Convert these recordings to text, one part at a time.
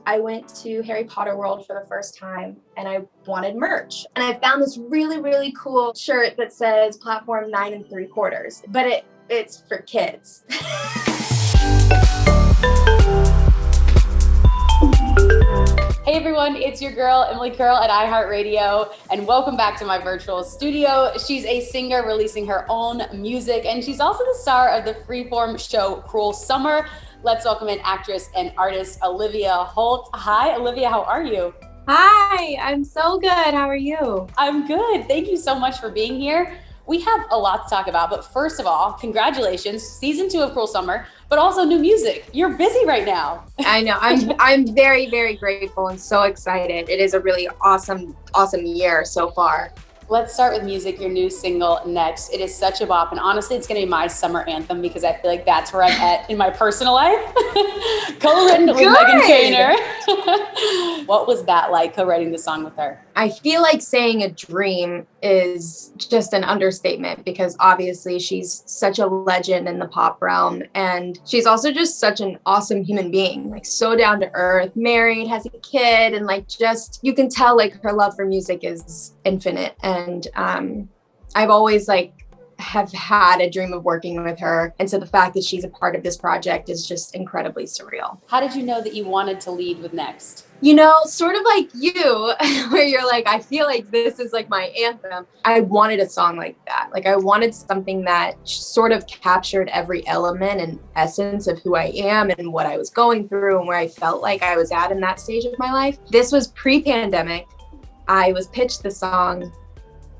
I went to Harry Potter World for the first time and I wanted merch. And I found this really, really cool shirt that says platform 9 3/4, but it's for kids. Hey everyone, it's your girl, Emily Curl at iHeartRadio, and welcome back to my virtual studio. She's a singer releasing her own music, and she's also the star of the freeform show Cruel Summer. Let's welcome in actress and artist Olivia Holt. Hi, Olivia, how are you? Hi, I'm so good. How are you? I'm good. Thank you so much for being here. We have a lot to talk about, but first of all, congratulations, season 2 of Cruel Summer, but also new music. You're busy right now. I know. I'm very, very grateful and so excited. It is a really awesome year so far. Let's start with music, your new single, Next. It is such a bop, and honestly, it's going to be my summer anthem because I feel like that's where I'm at in my personal life. Co-written with Meghan Trainor. What was that like, co-writing the song with her? I feel like saying a dream is just an understatement because obviously she's such a legend in the pop realm, and she's also just such an awesome human being, like so down to earth, married, has a kid, and like just you can tell like her love for music is infinite. And I've always have had a dream of working with her, and so the fact that she's a part of this project is just incredibly surreal. How did you know that you wanted to lead with Next? You know, sort of like you, where you're like, I feel like this is like my anthem. I wanted a song like that. Like I wanted something that sort of captured every element and essence of who I am and what I was going through and where I felt like I was at in that stage of my life. This was pre-pandemic. I was pitched the song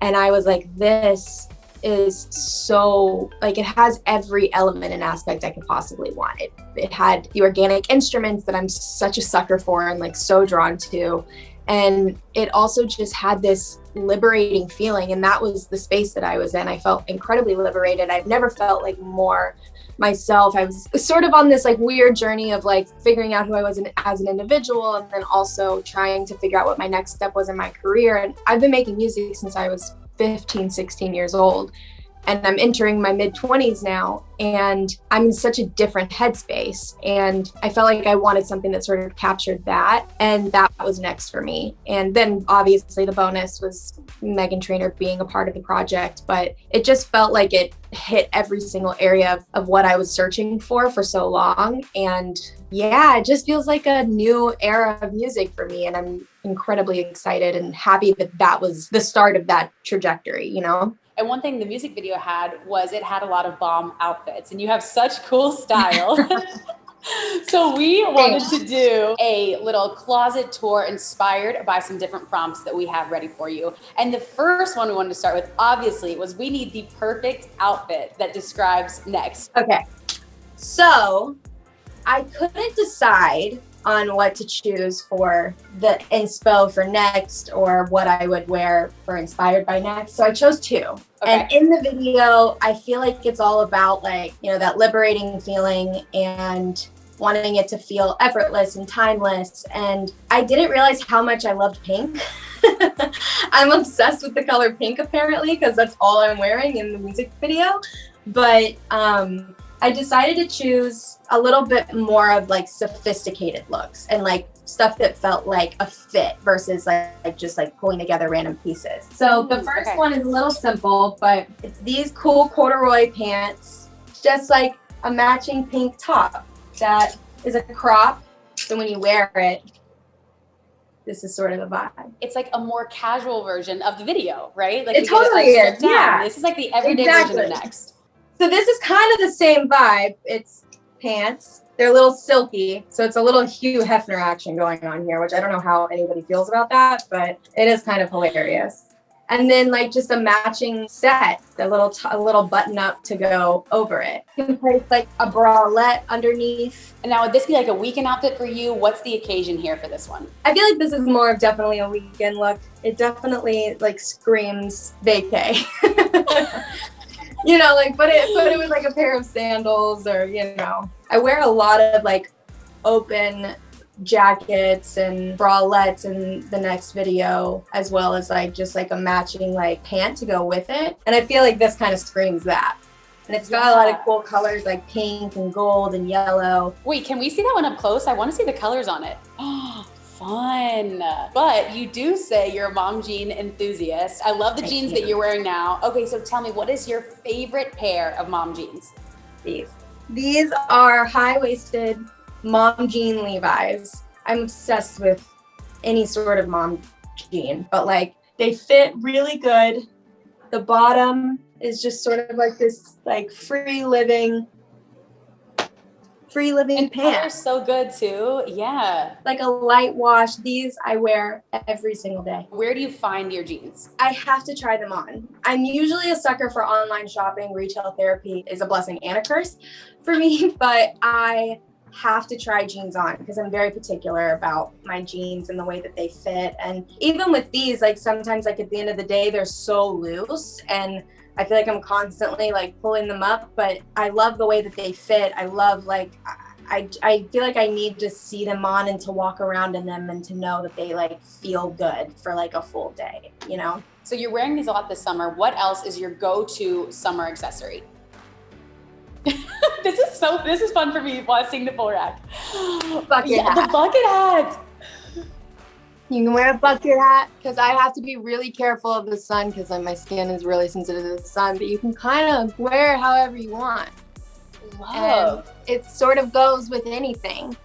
and I was like, this is so, like, it has every element and aspect I could possibly want. It had the organic instruments that I'm such a sucker for and like so drawn to. And it also just had this liberating feeling. And that was the space that I was in. I felt incredibly liberated. I've never felt like more myself. I was sort of on this like weird journey of like figuring out who I was as an individual, and then also trying to figure out what my next step was in my career. And I've been making music since I was 15, 16 years old. And I'm entering my mid-20s now, and I'm in such a different headspace. And I felt like I wanted something that sort of captured that, and that was Next for me. And then obviously the bonus was Meghan Trainor being a part of the project, but it just felt like it hit every single area of what I was searching for so long. And yeah, it just feels like a new era of music for me. And I'm incredibly excited and happy that that was the start of that trajectory, you know? And one thing the music video had was it had a lot of bomb outfits, and you have such cool style. So we wanted to do a little closet tour inspired by some different prompts that we have ready for you. And the first one we wanted to start with, obviously, was we need the perfect outfit that describes Next. Okay, so I couldn't decide on what to choose for the inspo for Next or what I would wear for Inspired by Next. So I chose 2. Okay. And in the video, I feel like it's all about like, you know, that liberating feeling and wanting it to feel effortless and timeless. And I didn't realize how much I loved pink. I'm obsessed with the color pink apparently, because that's all I'm wearing in the music video. But I decided to choose a little bit more of like sophisticated looks and like stuff that felt like a fit versus like just like pulling together random pieces. So the first one is a little simple, but it's these cool corduroy pants, just like a matching pink top that is a crop. So when you wear it, this is sort of the vibe. It's like a more casual version of the video, right? Like it totally is. Yeah. This is like the everyday version of Next. So this is kind of the same vibe. It's pants. They're a little silky. So it's a little Hugh Hefner action going on here, which I don't know how anybody feels about that, but it is kind of hilarious. And then like just a matching set, a little button up to go over it. You can place like a bralette underneath. And now would this be like a weekend outfit for you? What's the occasion here for this one? I feel like this is more of definitely a weekend look. It definitely like screams vacay. You know, like put it with like a pair of sandals, or, you know, I wear a lot of like open jackets and bralettes in the Next video, as well as like just like a matching like pant to go with it. And I feel like this kind of screams that. And it's got a lot of cool colors like pink and gold and yellow. Wait, can we see that one up close? I want to see the colors on it. Fun. But you do say you're a mom jean enthusiast. I love the jeans that you're wearing now. Okay, so tell me, what is your favorite pair of mom jeans? These are high-waisted mom jean Levi's. I'm obsessed with any sort of mom jean, but like they fit really good. The bottom is just sort of like this like free living And pant. they're so good too. Yeah. Like a light wash. These I wear every single day. Where do you find your jeans? I have to try them on. I'm usually a sucker for online shopping. Retail therapy is a blessing and a curse for me, but I have to try jeans on because I'm very particular about my jeans and the way that they fit. And even with these, like sometimes like at the end of the day, they're so loose and I feel like I'm constantly like pulling them up, but I love the way that they fit. I love like, I feel like I need to see them on and to walk around in them and to know that they like feel good for like a full day, you know? So you're wearing these a lot this summer. What else is your go-to summer accessory? This is fun for me watching the full rack. Bucket hat. The bucket hat. You can wear a bucket hat because I have to be really careful of the sun because my skin is really sensitive to the sun, but you can kind of wear it however you want. Love. And it sort of goes with anything.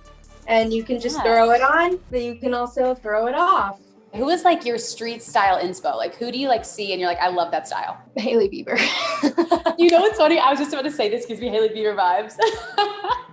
And you can just throw it on, but you can also throw it off. Who is like your street style inspo? Like who do you like see and you're like, I love that style? Hailey Bieber. You know what's funny? I was just about to say this gives me Hailey Bieber vibes.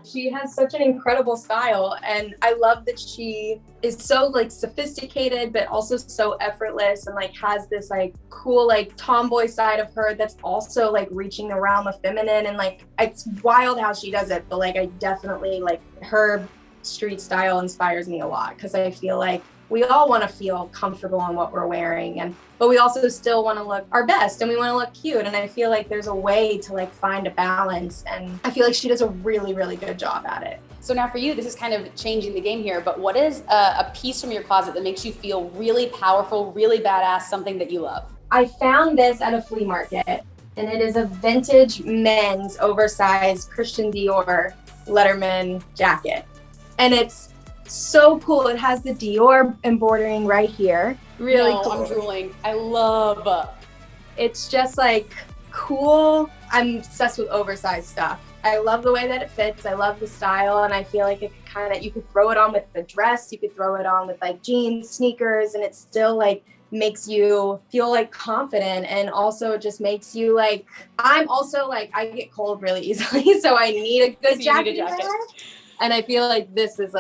She has such an incredible style and I love that she is so like sophisticated but also so effortless and like has this like cool like tomboy side of her that's also like reaching the realm of feminine and like it's wild how she does it, but like I definitely like her street style inspires me a lot because I feel like we all want to feel comfortable in what we're wearing but we also still want to look our best and we want to look cute. And I feel like there's a way to like find a balance. And I feel like she does a really, really good job at it. So now for you, this is kind of changing the game here, but what is a piece from your closet that makes you feel really powerful, really badass, something that you love? I found this at a flea market and it is a vintage men's oversized Christian Dior Letterman jacket. And it's so cool. It has the Dior embroidering right here. Really cool. I'm drooling. I love. It's just like cool. I'm obsessed with oversized stuff. I love the way that it fits. I love the style. And I feel like it you could throw it on with a dress. You could throw it on with like jeans, sneakers, and it still like makes you feel like confident. And also just makes you like, I'm also like, I get cold really easily. So I need a good jacket. And I feel like this is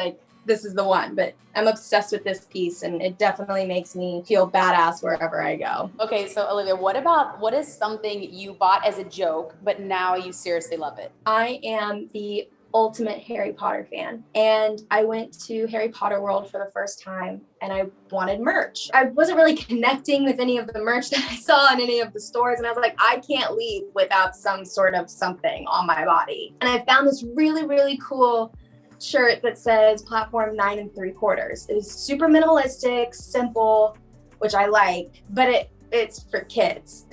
the one, but I'm obsessed with this piece and it definitely makes me feel badass wherever I go. Okay, so Olivia, what is something you bought as a joke, but now you seriously love it? I am the ultimate Harry Potter fan and I went to Harry Potter World for the first time and I wanted merch. I wasn't really connecting with any of the merch that I saw in any of the stores and I was like, I can't leave without some sort of something on my body. And I found this really, really cool shirt that says platform 9 3/4. It is super minimalistic, simple, which I like, but it's for kids.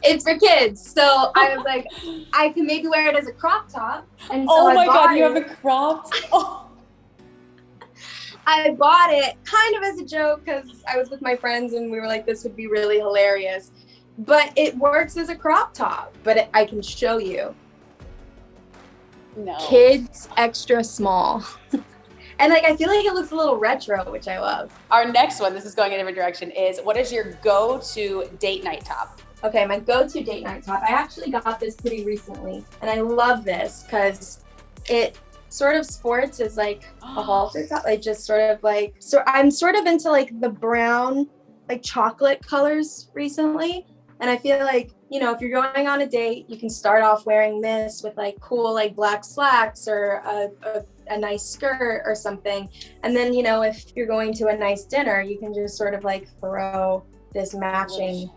It's for kids. So I was like, I can maybe wear it as a crop top. And so oh my God, you have a cropped. Oh. I bought it kind of as a joke because I was with my friends and we were like, this would be really hilarious. But it works as a crop top, but I can show you. No. Kids extra small. And like I feel like it looks a little retro, which I love. Our next one, this is going in a different direction, is what is your go-to date night top? Okay, my go-to date night top. I actually got this pretty recently and I love this because it sort of sports as like a halter top. Like just sort of like, so I'm sort of into like the brown, like chocolate colors recently. And I feel like, you know, if you're going on a date, you can start off wearing this with like cool, like black slacks or a nice skirt or something. And then, you know, if you're going to a nice dinner, you can just sort of like throw this matching.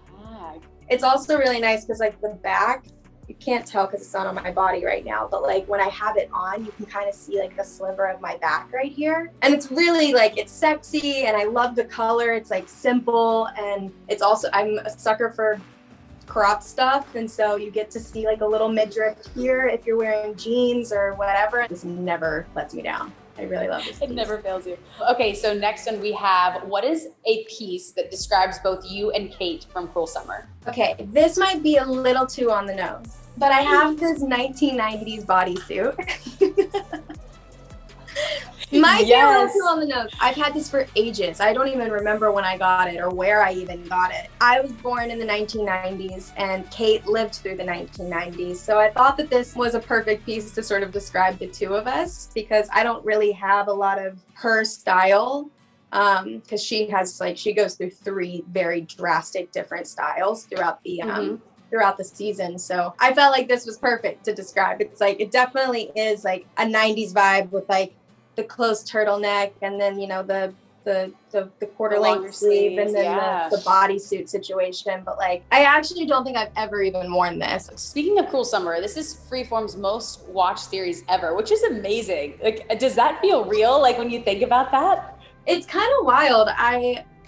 It's also really nice because like the back, you can't tell because it's not on my body right now, but like when I have it on, you can kind of see like the sliver of my back right here. And it's really like, it's sexy and I love the color. It's like simple and it's also, I'm a sucker for crop stuff. And so you get to see like a little midriff here if you're wearing jeans or whatever. This never lets me down. I really love this piece. It never fails you. Okay, so next one we have, what is a piece that describes both you and Kate from Cruel Summer? Okay, this might be a little too on the nose, but I have this 1990s bodysuit. Might be a little too on the nose. I've had this for ages. I don't even remember when I got it or where I even got it. I was born in the 1990s and Kate lived through the 1990s. So I thought that this was a perfect piece to sort of describe the two of us, because I don't really have a lot of her style. Because she goes through three very drastic different styles throughout the season. So I felt like this was perfect to describe. It's like, it definitely is like a 90s vibe with like the closed turtleneck and then, you know, the quarter length sleeve and then the bodysuit situation. But like, I actually don't think I've ever even worn this. Speaking of Cruel Summer, this is Freeform's most watched series ever, which is amazing. Like, does that feel real? Like when you think about that? It's kind of wild.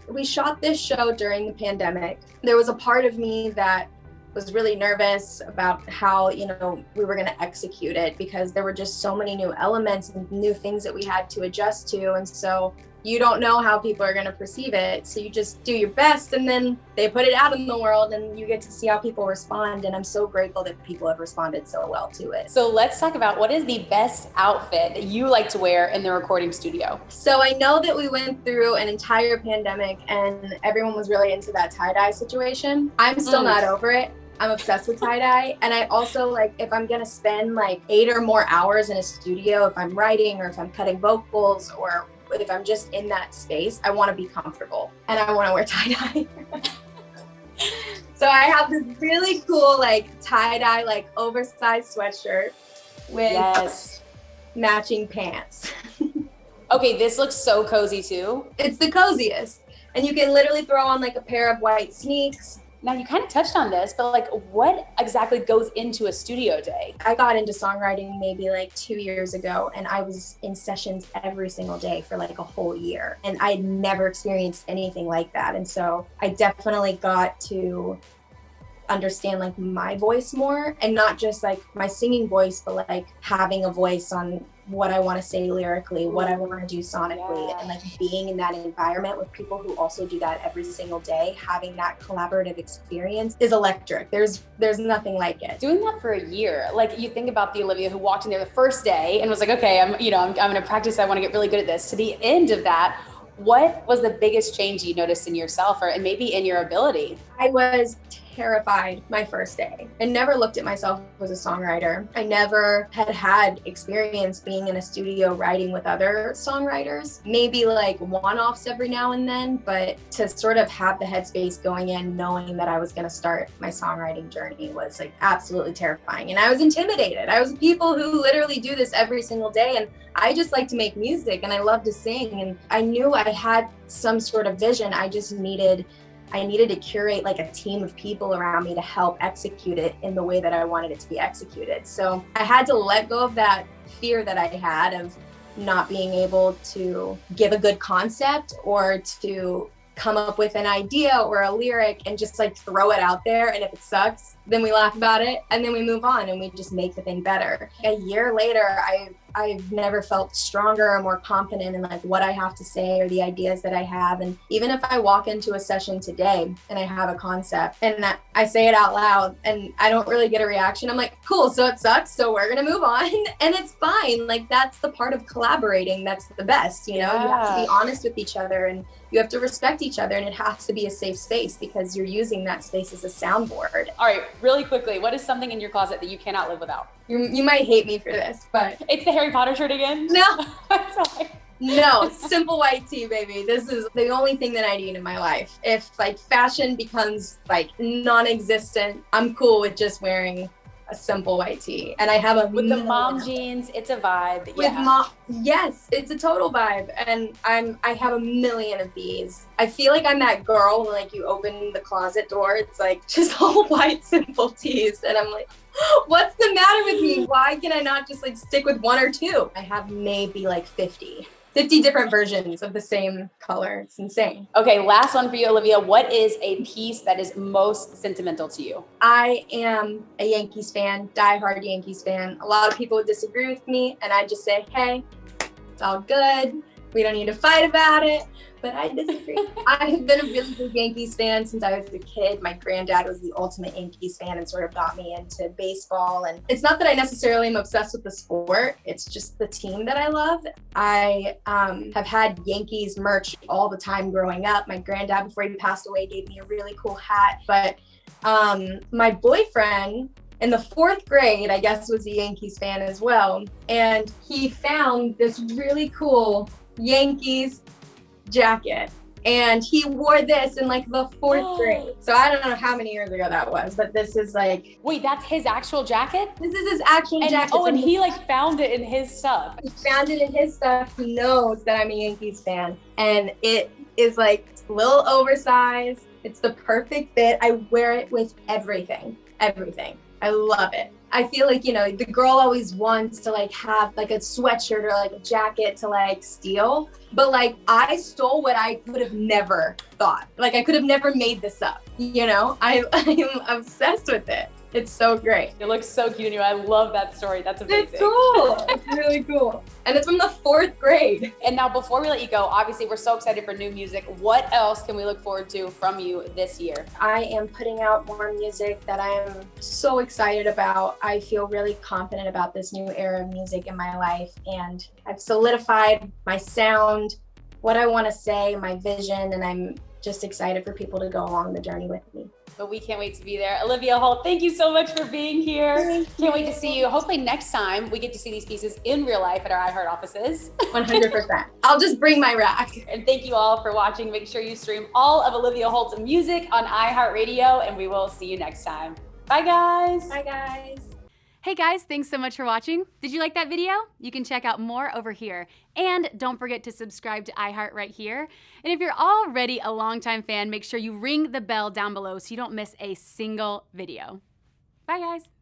We shot this show during the pandemic. There was a part of me that was really nervous about how, you know, we were going to execute it, because there were just so many new elements and new things that we had to adjust to. And so you don't know how people are going to perceive it. So you just do your best, and then they put it out in the world and you get to see how people respond. And I'm so grateful that people have responded so well to it. So let's talk about, what is the best outfit that you like to wear in the recording studio? So I know that we went through an entire pandemic and everyone was really into that tie-dye situation. I'm still not over it. I'm obsessed with tie-dye. And I also, like, if I'm gonna spend like 8 or more hours in a studio, if I'm writing or if I'm cutting vocals or if I'm just in that space, I want to be comfortable and I want to wear tie-dye. So I have this really cool like tie-dye, like oversized sweatshirt with matching pants. Okay, this looks so cozy too. It's the coziest. And you can literally throw on like a pair of white sneaks. Now, you kind of touched on this, but like, what exactly goes into a studio day? I got into songwriting maybe like 2 years ago, and I was in sessions every single day for like a whole year. And I had never experienced anything like that. And so I definitely got to understand like my voice more, and not just like my singing voice, but like having a voice on what I want to say lyrically, what I want to do sonically, and like being in that environment with people who also do that every single day, having that collaborative experience is electric. There's nothing like it. Doing that for a year, like you think about the Olivia who walked in there the first day and was like, okay, I'm going to practice. I want to get really good at this. To the end of that, what was the biggest change you noticed in yourself and maybe in your ability? I was terrified my first day. I never looked at myself as a songwriter. I never had experience being in a studio writing with other songwriters, maybe like one-offs every now and then, but to sort of have the headspace going in knowing that I was going to start my songwriting journey was like absolutely terrifying. And I was intimidated. I was people who literally do this every single day, and I just like to make music and I love to sing, and I knew I had some sort of vision. I needed to curate like a team of people around me to help execute it in the way that I wanted it to be executed. So I had to let go of that fear that I had of not being able to give a good concept or to come up with an idea or a lyric and just like throw it out there. And if it sucks, then we laugh about it and then we move on and we just make the thing better. A year later, I've never felt stronger or more confident in like what I have to say or the ideas that I have. And even if I walk into a session today and I have a concept and I say it out loud and I don't really get a reaction, I'm like, cool, so it sucks, so we're gonna move on. And it's fine. Like, that's the part of collaborating that's the best, you know? You have to be honest with each other and you have to respect each other, and it has to be a safe space because you're using that space as a soundboard. All right, really quickly, what is something in your closet that you cannot live without? You might hate me for this, but... It's the Harry Potter shirt again? No. No, simple white tee, baby. This is the only thing that I need in my life. If like fashion becomes like non-existent, I'm cool with just wearing a simple white tee. And I have with the mom jeans, it's a vibe. With yes, it's a total vibe. And I have a million of these. I feel like I'm that girl when like you open the closet door, it's like just all white simple tees. And I'm like, what's the matter with me? Why can I not just like stick with one or two? I have maybe like 50 different versions of the same color. It's insane. Okay, last one for you, Olivia. What is a piece that is most sentimental to you? I am a Yankees fan, diehard Yankees fan. A lot of people would disagree with me, and I just say, hey, It's all good. We don't need to fight about it. But I disagree. I have been a really big Yankees fan since I was a kid. My granddad was the ultimate Yankees fan and sort of got me into baseball. And it's not that I necessarily am obsessed with the sport. It's just the team that I love. I have had Yankees merch all the time growing up. My granddad, before he passed away, gave me a really cool hat. But my boyfriend in the 4th grade, I guess, was a Yankees fan as well. And he found this really cool Yankees jacket, and he wore this in like the 4th grade. So I don't know how many years ago that was, but this is like, wait, that's his actual jacket? This is his actual jacket. Oh, and he like found it in his stuff. He found it in his stuff. He knows that I'm a Yankees fan, and it is like a little oversized. It's the perfect fit. I wear it with everything. I love it. I feel like, you know, the girl always wants to like have like a sweatshirt or like a jacket to like steal. But like I stole what I could have never thought. Like I could have never made this up. You know, I'm obsessed with it. It's so great. It looks so cute on you. I love that story. That's amazing. It's cool. It's really cool. And it's from the 4th grade. And now before we let you go, obviously we're so excited for new music. What else can we look forward to from you this year? I am putting out more music that I am so excited about. I feel really confident about this new era of music in my life. And I've solidified my sound, what I want to say, my vision, and I'm just excited for people to go along the journey with me. But we can't wait to be there. Olivia Holt, thank you so much for being here. Can't wait to see you. Hopefully next time we get to see these pieces in real life at our iHeart offices. 100%. I'll just bring my rack. And thank you all for watching. Make sure you stream all of Olivia Holt's music on iHeartRadio, and we will see you next time. Bye, guys. Bye, guys. Hey guys, thanks so much for watching. Did you like that video? You can check out more over here. And don't forget to subscribe to iHeart right here. And if you're already a longtime fan, make sure you ring the bell down below so you don't miss a single video. Bye guys.